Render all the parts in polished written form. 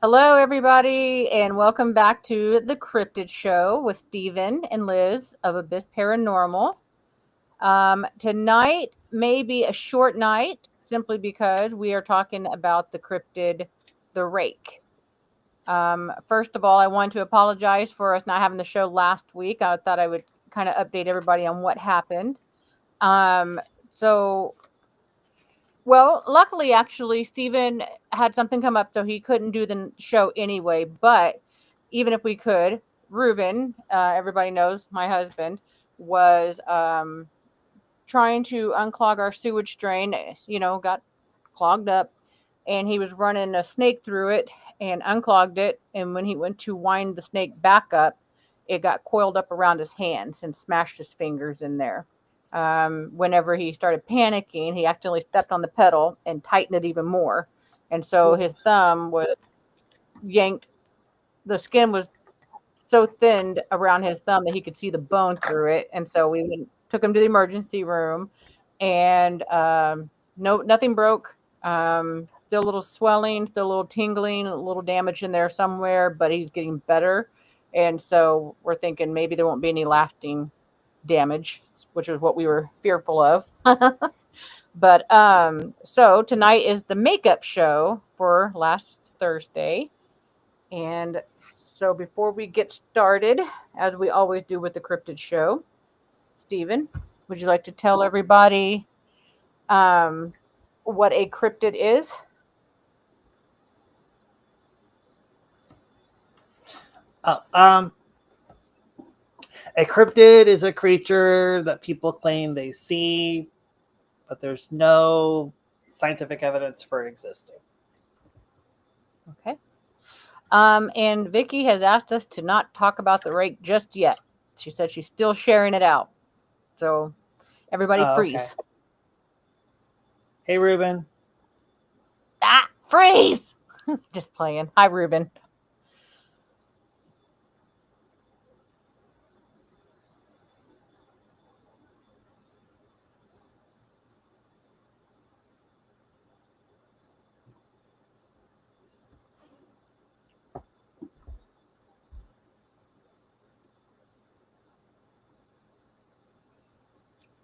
Hello, everybody, and welcome back to the Cryptid Show with Stephen and Liz of Abyss Paranormal. Tonight may be a short night simply because we are talking about the cryptid, the Rake. First of all, I want to apologize for us not having the show last week. I thought I would kind of update everybody on what happened. So Well, luckily, actually, Steven had something come up, so he couldn't do the show anyway. But even if we could, Ruben, everybody knows my husband, was trying to unclog our sewage drain. Got clogged up, and he was running a snake through it and unclogged it. And when he went to wind the snake back up, it got coiled up around his hands and smashed his fingers in there. Whenever he started panicking, he accidentally stepped on the pedal and tightened it even more. And so his thumb was yanked. The skin was so thinned around his thumb that he could see the bone through it. And so took him to the emergency room, and nothing broke. Still a little swelling, still a little tingling, a little damage in there somewhere, but he's getting better. And so we're thinking maybe there won't be any lasting damage, which is what we were fearful of. But so tonight is the makeup show for last Thursday. And so before we get started, as we always do with the Cryptid Show, Stephen, would you like to tell everybody what a cryptid is? A cryptid is a creature that people claim they see, but there's no scientific evidence for it existing. Okay. And Vicky has asked us to not talk about the rake just yet. She said she's still sharing it out. So everybody freeze. Okay. Hey, Ruben. Freeze! Just playing. Hi, Ruben.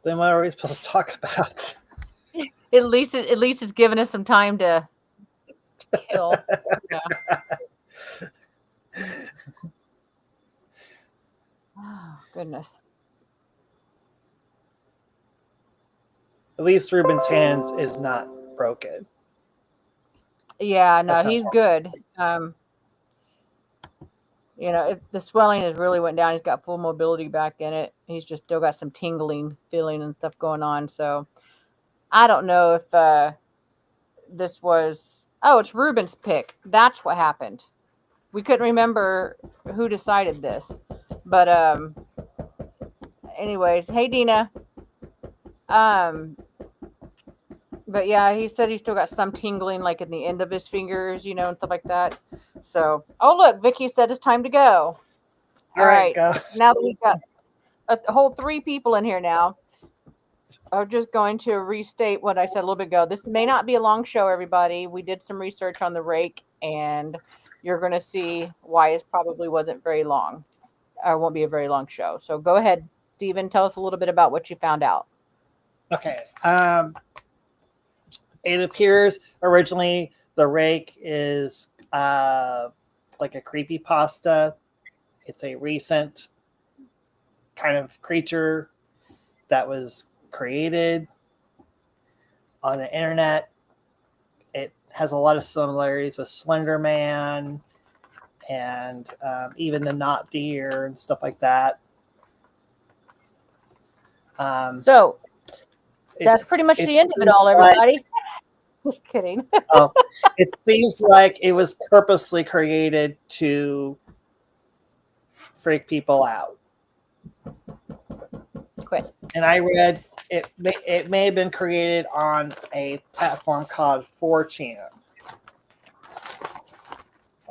Then what are we supposed to talk about? At least it's given us some time to kill. Oh, goodness. At least Ruben's hands is not broken. Yeah, no, he's good. If the swelling has really went down, he's got full mobility back in it. He's just still got some tingling feeling and stuff going on. So I don't know if this was... Oh, it's Ruben's pick. That's what happened. We couldn't remember who decided this. But anyways, hey, Dina. But yeah, he said he still got some tingling like in the end of his fingers, and stuff like that. So, oh, look, Vicky said it's time to go. All right. Go. Now that we've got a whole 3 people in here now, I'm just going to restate what I said a little bit ago. This may not be a long show, everybody. We did some research on the rake, and you're going to see why it probably wasn't very long. Or won't be a very long show. So go ahead, Stephen. Tell us a little bit about what you found out. Okay. It appears originally the rake is like a creepypasta. It's a recent kind of creature that was created on the internet. It has a lot of similarities with Slender Man and even the Not Deer and stuff like that. So that's pretty much the end of it all, everybody. Just kidding. It seems like it was purposely created to freak people out. Quit. And I read it may have been created on a platform called 4chan.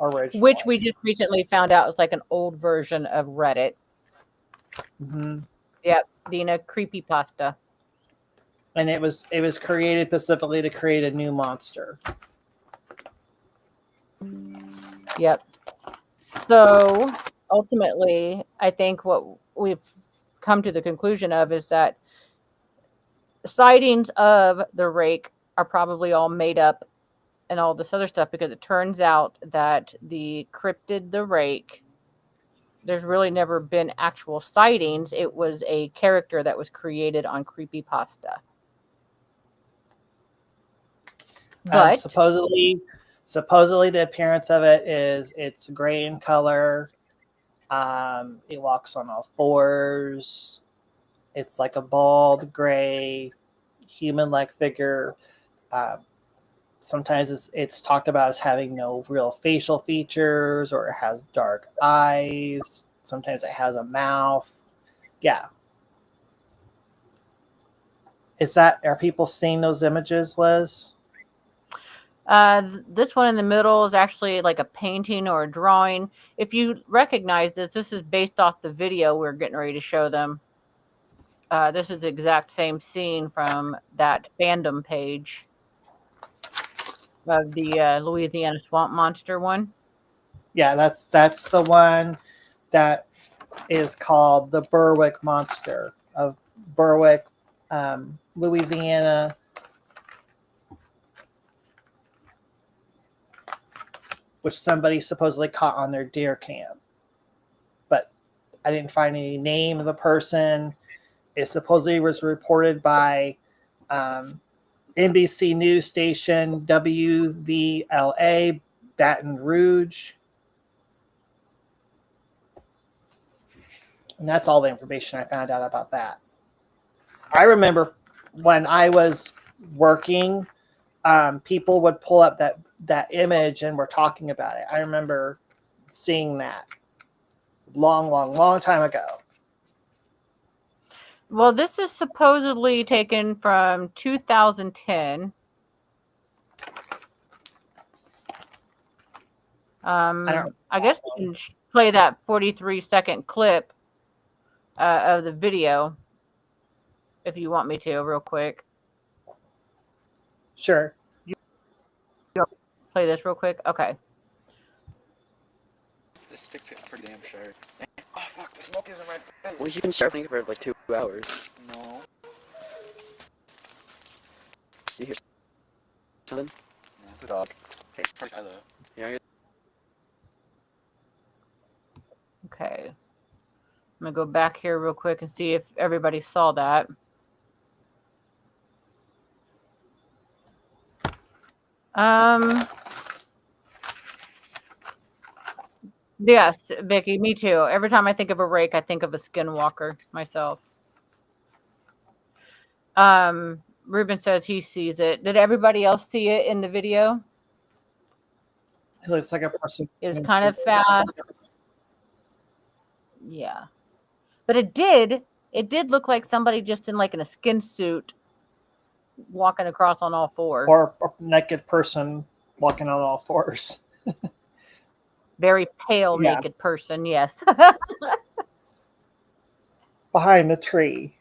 Originally. Which we just recently found out is like an old version of Reddit. Mm-hmm. Yep, Dina, creepypasta. And it was created specifically to create a new monster. Yep. So ultimately, I think what we've come to the conclusion of is that sightings of the rake are probably all made up and all this other stuff, because it turns out that the cryptid, the rake, there's really never been actual sightings. It was a character that was created on creepypasta. But Supposedly the appearance of it is it's gray in color. It walks on all fours. It's like a bald gray human-like figure. Sometimes it's talked about as having no real facial features, or it has dark eyes. Sometimes it has a mouth. Yeah. Are people seeing those images, Liz? this one in the middle is actually like a painting or a drawing. If you recognize this is based off the video we're getting ready to show them. This is the exact same scene from that fandom page of the Louisiana swamp monster one. Yeah, that's the one that is called the Berwick Monster of Berwick, Louisiana. Which somebody supposedly caught on their deer cam. But I didn't find any name of the person. It supposedly was reported by NBC news station WVLA, Baton Rouge. And that's all the information I found out about that. I remember when I was working, people would pull up that image and were talking about it. I remember seeing that long time ago. Well, this is supposedly taken from 2010. I guess we can play that 43-second clip of the video if you want me to, real quick. Sure. Play this real quick? Okay. This stick's getting pretty damn sharp. Oh fuck, the smoke is in my face. Well, you've been sharpening it for like 2 hours. No. You hear something? No. The dog. Okay. Hello. Yeah. Okay. I'm going to go back here real quick and see if everybody saw that. Yes, Vicky, me too. Every time I think of a rake, I think of a skinwalker myself. Ruben says he sees it. Did everybody else see it in the video? It looks like a person. It's kind of fast. Yeah. But it did look like somebody just in a skin suit walking across on all fours. Or a naked person walking on all fours. Very pale, naked person, yes. Behind the tree.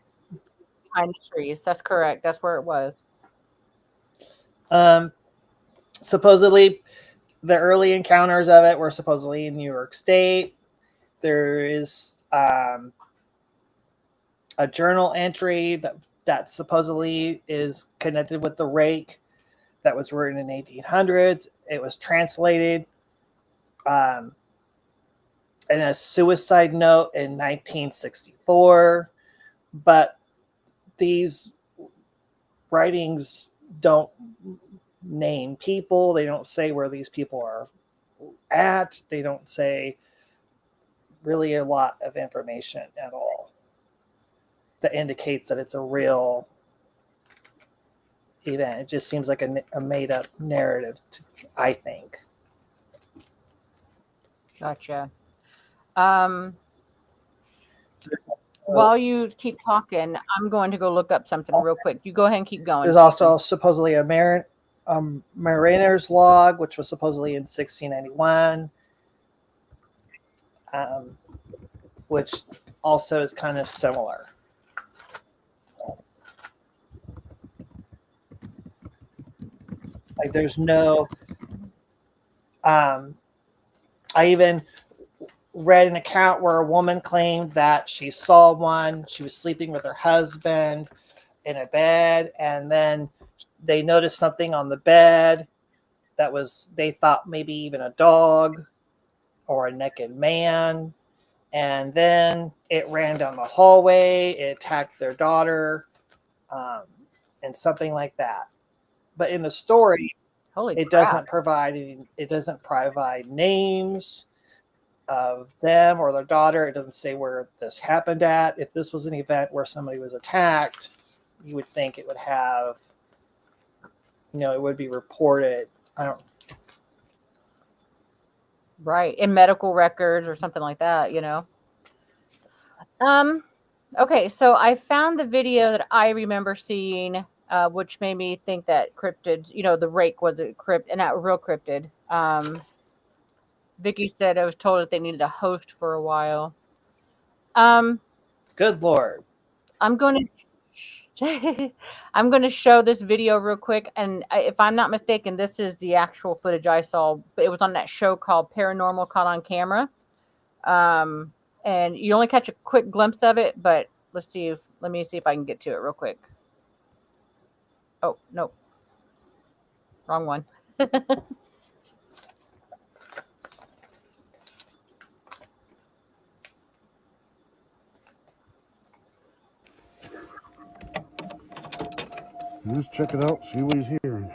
Behind the trees. That's correct. That's where it was. Supposedly, the early encounters of it were supposedly in New York State. There is a journal entry that supposedly is connected with the rake that was written in 1800s. It was translated in a suicide note in 1964, but these writings don't name people. They don't say where these people are at. They don't say really a lot of information at all that indicates that it's a real event. It just seems like a made-up narrative, I think. Gotcha. While you keep talking, I'm going to go look up something real quick. You go ahead and keep going. There's also supposedly a mariner's log, which was supposedly in 1691, which also is kind of similar. Like there's no I even read an account where a woman claimed that she saw one. She was sleeping with her husband in a bed, and then they noticed something on the bed that was, they thought maybe even a dog or a naked man. And then it ran down the hallway, it attacked their daughter, um, and something like that. But in the story, Holy it crap. doesn't provide names of them or their daughter. It doesn't say where this happened at. If this was an event where somebody was attacked, you would think it would have, it would be reported. I don't. Right. In medical records or something like that, Okay, so I found the video that I remember seeing, which made me think that cryptids, the rake was a crypt and not a real cryptid. Vicky said I was told that they needed a host for a while. Good Lord. I'm going to I'm going to show this video real quick, and if I'm not mistaken, this is the actual footage I saw. But it was on that show called Paranormal Caught on Camera. And you only catch a quick glimpse of it, but let me see if I can get to it real quick. Oh, no. Wrong one. Just check it out, see what he's hearing.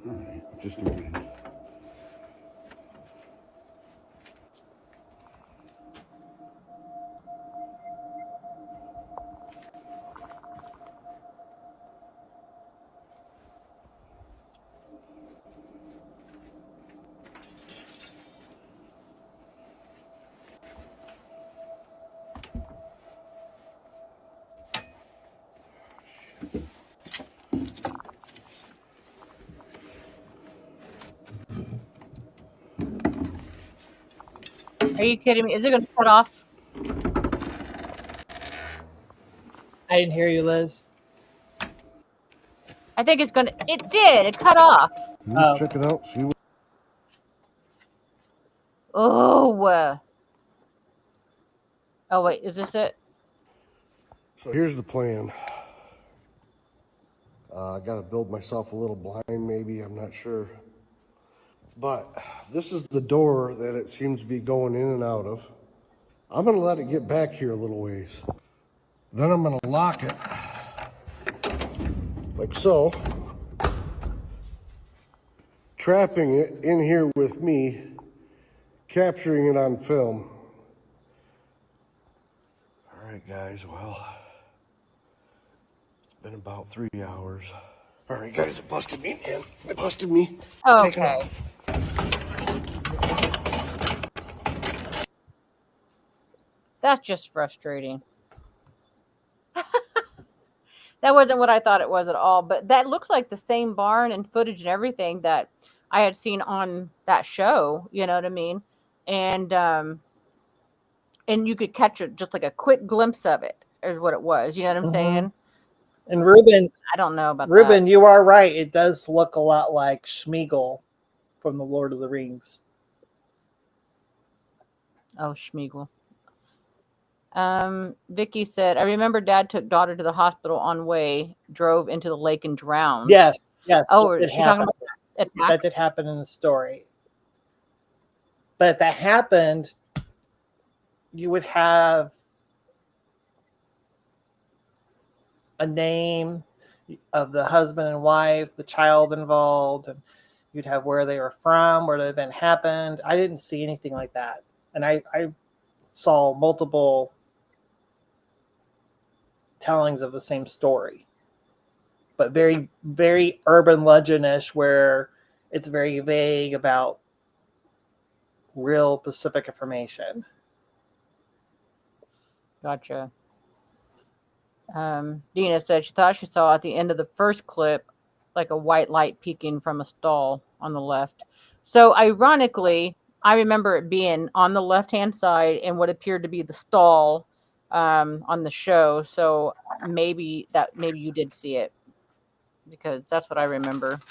All right, just a minute. Are you kidding me? Is it going to cut off? I didn't hear you, Liz. I think it's going to. It did. It cut off. Just check it out, see what. Oh. Oh, wait. Is this it? So here's the plan. I got to build myself a little blind, maybe, I'm not sure. But this is the door that it seems to be going in and out of. I'm going to let it get back here a little ways. Then I'm going to lock it, like so, trapping it in here with me, capturing it on film. All right, guys, well, it's been about 3 hours. All right, guys, it busted me, man. It busted me. Okay. That's just frustrating. That wasn't what I thought it was at all, but that looks like the same barn and footage and everything that I had seen on that show, you know what I mean? And you could catch just like a quick glimpse of it is what it was, you know what I'm saying? And Ruben, I don't know about Ruben, you are right. It does look a lot like Schmeagol from the Lord of the Rings. Oh, Schmeagol. Vicky said, I remember Dad took daughter to the hospital on way, drove into the lake and drowned. Yes. Oh, is she talking about that attack? That did happen in the story. But if that happened, you would have a name of the husband and wife, the child involved, and You'd have where they were from, where the event happened. I didn't see anything like that. And I saw multiple tellings of the same story, but very, very urban legend-ish, where it's very vague about real specific information. Gotcha. Dina said she thought she saw at the end of the first clip like a white light peeking from a stall on the left. So ironically, I remember it being on the left-hand side and what appeared to be the stall on the show. So maybe you did see it, because that's what I remember.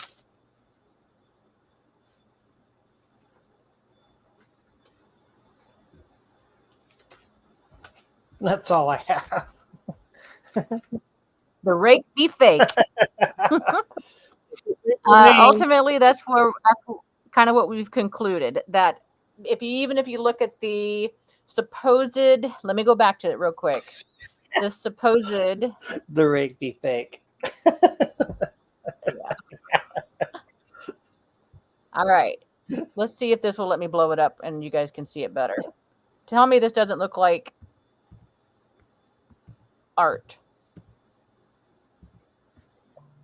That's all I have. The rake be fake. Ultimately, that's kind of what we've concluded, that if you look at the supposed, let me go back to it real quick. The supposed, The rake be fake. All right, let's see if this will let me blow it up and you guys can see it better. Tell me this doesn't look like art.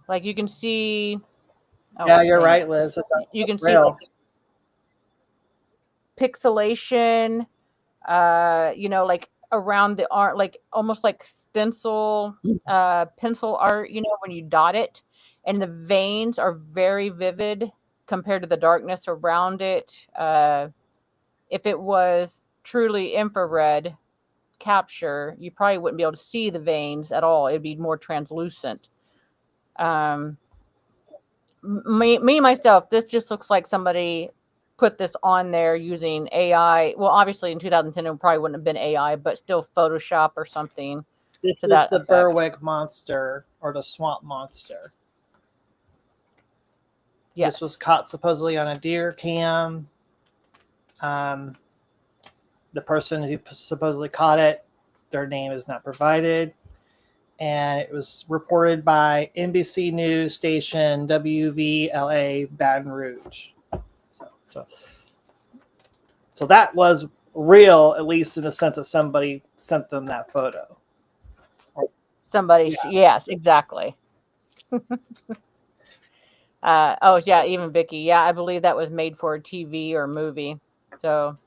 Like you can see. Oh, yeah, you're dang right, it. Liz. You can see real. like pixelation, like around the art, like almost like stencil, pencil art, when you dot it, and the veins are very vivid compared to the darkness around it. If it was truly infrared capture, you probably wouldn't be able to see the veins at all. It'd be more translucent. Myself, this just looks like somebody put this on there using AI. Well, obviously in 2010 it probably wouldn't have been AI, but still Photoshop or something. This to is that the effect. Berwick monster, or the swamp monster. Yes. This was caught supposedly on a deer cam. The person who supposedly caught it, their name is not provided. And it was reported by NBC News station WVLA Baton Rouge. So that was real, at least in the sense that somebody sent them that photo. Somebody, yes, exactly. Oh yeah, even Vicky. Yeah, I believe that was made for a TV or movie. So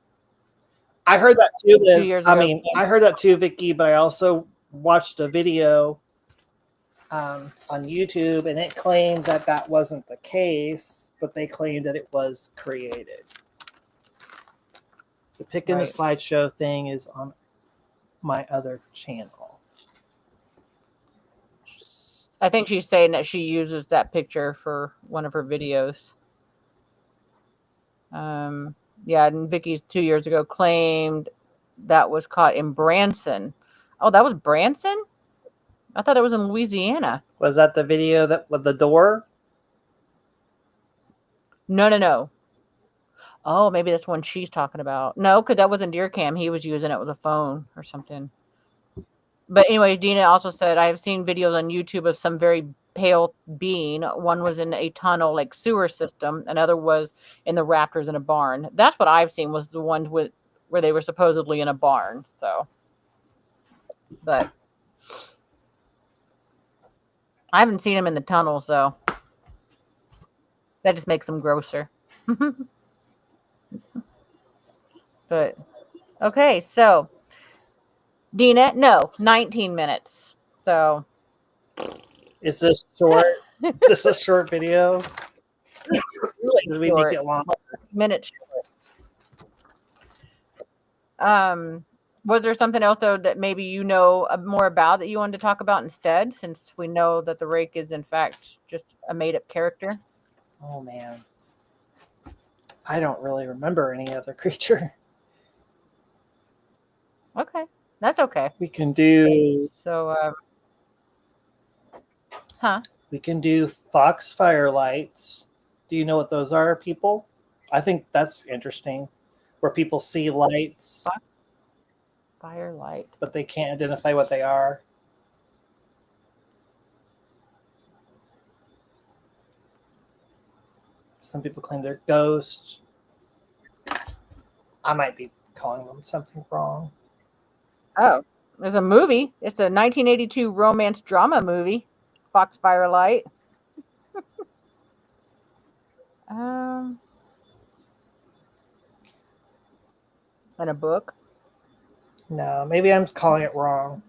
I heard that too, Liz. 2 years ago. I heard that too, Vicky, but I also watched a video on YouTube, and it claimed that that wasn't the case, but they claimed that it was created. The pick in the slideshow thing is on my other channel. I think she's saying that she uses that picture for one of her videos. Yeah, and Vicky's 2 years ago claimed that was caught in Branson. Oh, that was Branson? I thought it was in Louisiana. Was that the video that with the door? No. Oh, maybe that's one she's talking about. No, because that wasn't deer cam. He was using it with a phone or something. But anyway, Dina also said, I have seen videos on YouTube of some very pale being. One was in a tunnel, like sewer system. Another was in the rafters in a barn. That's what I've seen, was the ones where they were supposedly in a barn. So, but I haven't seen them in the tunnel, so that just makes them grosser. But okay, so Dina, no, 19 minutes. So is this short? Is this a short video? Really Did we short, make it long? Minutes short. Was there something else though that maybe you know more about that you wanted to talk about instead, since we know that the rake is in fact just a made-up character? Oh man, I don't really remember any other creature. Okay, that's okay. We can do. So, We can do foxfire lights. Do you know what those are, people? I think that's interesting, where people see lights, firelight, but they can't identify what they are. Some people claim they're ghosts. I might be calling them something wrong. Oh, there's a movie. It's a 1982 romance drama movie, Foxfire Light. And a book. No, maybe I'm calling it wrong.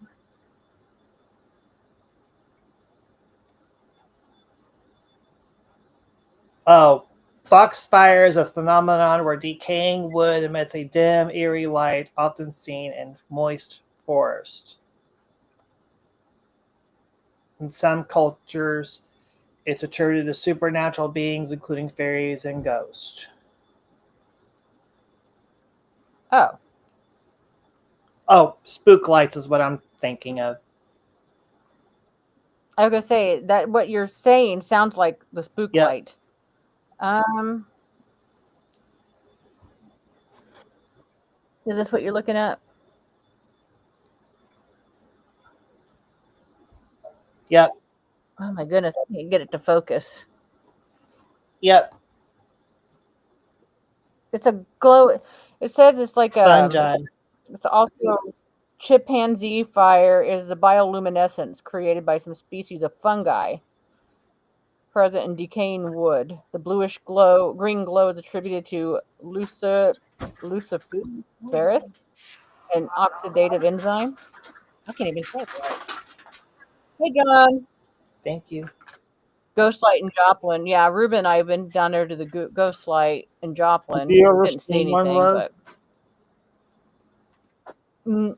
Oh, foxfire is a phenomenon where decaying wood emits a dim, eerie light, often seen in moist forest. In some cultures, it's attributed to supernatural beings, including fairies and ghosts. Oh, Oh, spook lights is what I'm thinking of. I was gonna say that what you're saying sounds like the spook Yep. light. Is this what you're looking at? Yep. Oh my goodness, I can't get it to focus. Yep. It's a glow. It says it's like Fungi. it's also chimpanzee fire is the bioluminescence created by some species of fungi present in decaying wood. The bluish green glow is attributed to luciferase, an oxidative enzyme. I can't even say it right. Hey, John. Thank you. Ghostlight in Joplin. Yeah, Ruben and I have been down there to the Ghostlight in Joplin. Have you ever Didn't see seen one, anything, Liz? but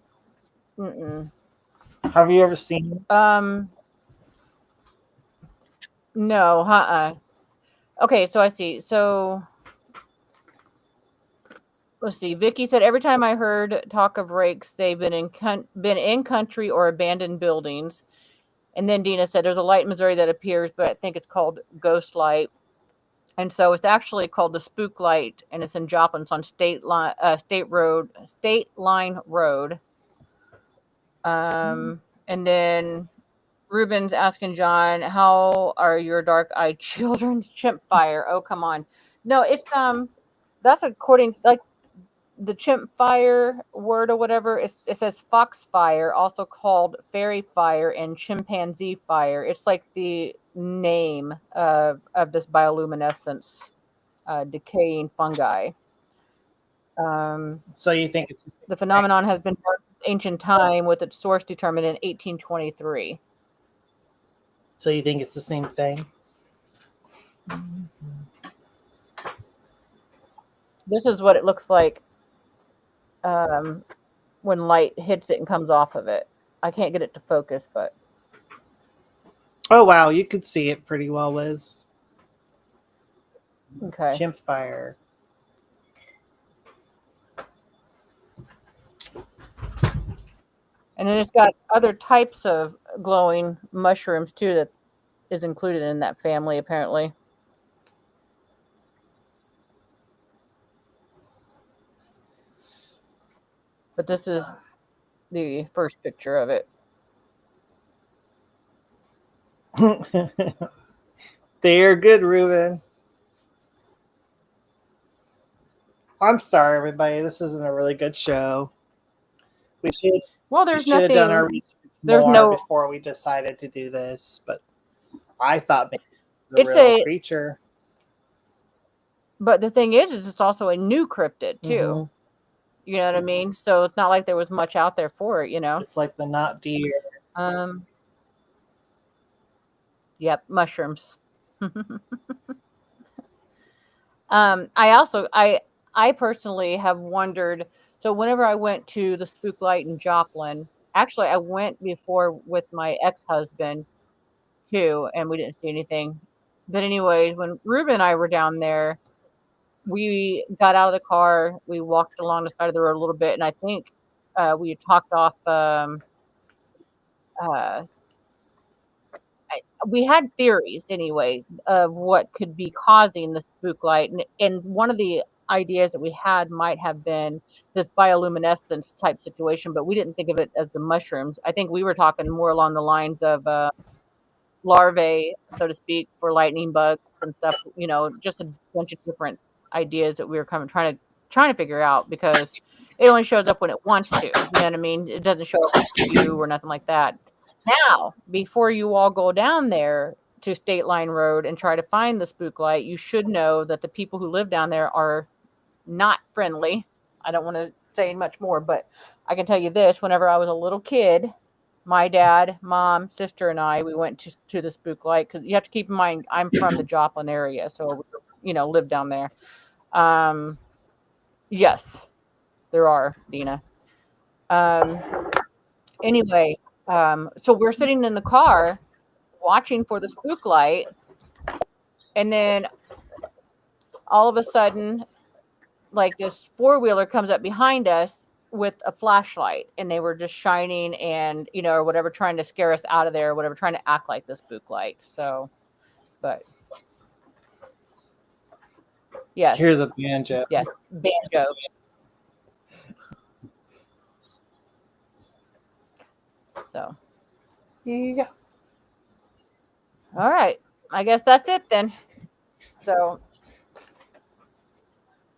mm-mm. Have you ever seen? No, Okay, so I see. So let's see. Vicky said every time I heard talk of rakes, they've been in country or abandoned buildings. And then Dina said there's a light in Missouri that appears, but I think it's called Ghost Light. And so it's actually called the Spook Light, and it's in Joplin. It's on State Line Road. And then Ruben's asking John, "How are your dark-eyed children's chimp fire?" Oh, come on. No, it's that's according like the chimp fire word or whatever. It says foxfire, also called fairy fire and chimpanzee fire. It's like the name of this bioluminescence decaying fungi. So you think it's The phenomenon has been known since ancient time, with its source determined in 1823. So you think it's the same thing? This is what it looks like when light hits it and comes off of it. I can't get it to focus, but Oh wow, you could see it pretty well, Liz. okay. Chimp fire. And then it's got other types of glowing mushrooms too that is included in that family, apparently. But this is the first picture of it. They're good, Ruben. I'm sorry, everybody. This isn't a really good show. We should There's have done our nothing. research There's more no. before we decided to do this, but I thought maybe it was It's a real a. creature. But the thing is it's also a new cryptid too. Mhm. You know what I mean? So it's not like there was much out there for it. It's like the not deer. Yep, mushrooms. I personally have wondered. So whenever I went to the Spook Light in Joplin, actually I went before with my ex-husband too, and we didn't see anything. But anyways, when Ruben and I were down there, we got out of the car, we walked along the side of the road a little bit, and I think we had talked off. We had theories, anyways, of what could be causing the spook light, and one of the ideas that we had might have been this bioluminescence type situation, but we didn't think of it as the mushrooms. I think we were talking more along the lines of larvae, so to speak, for lightning bugs and stuff. Just a bunch of different ideas that we were trying to figure out, because it only shows up when it wants to. You know what I mean? It doesn't show up in a queue or nothing like that. Now, before you all go down there to State Line Road and try to find the spook light, you should know that the people who live down there are not friendly. I don't want to say much more, but I can tell you this: whenever I was a little kid, my dad, mom, sister, and I, we went to the spook light, because you have to keep in mind I'm from the Joplin area, so live down there. Yes, there are, Dina. Anyway, so we're sitting in the car watching for the spook light, and then all of a sudden, like, this four-wheeler comes up behind us with a flashlight, and they were just shining and or whatever, trying to scare us out of there, or whatever, trying to act like the spook light. So, but yes, Here's a banjo. yes, banjo. So Yeah. all right, I guess that's it then. So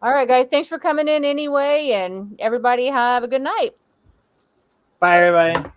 all right, guys, thanks for coming in anyway, and everybody have a good night. Bye, everybody.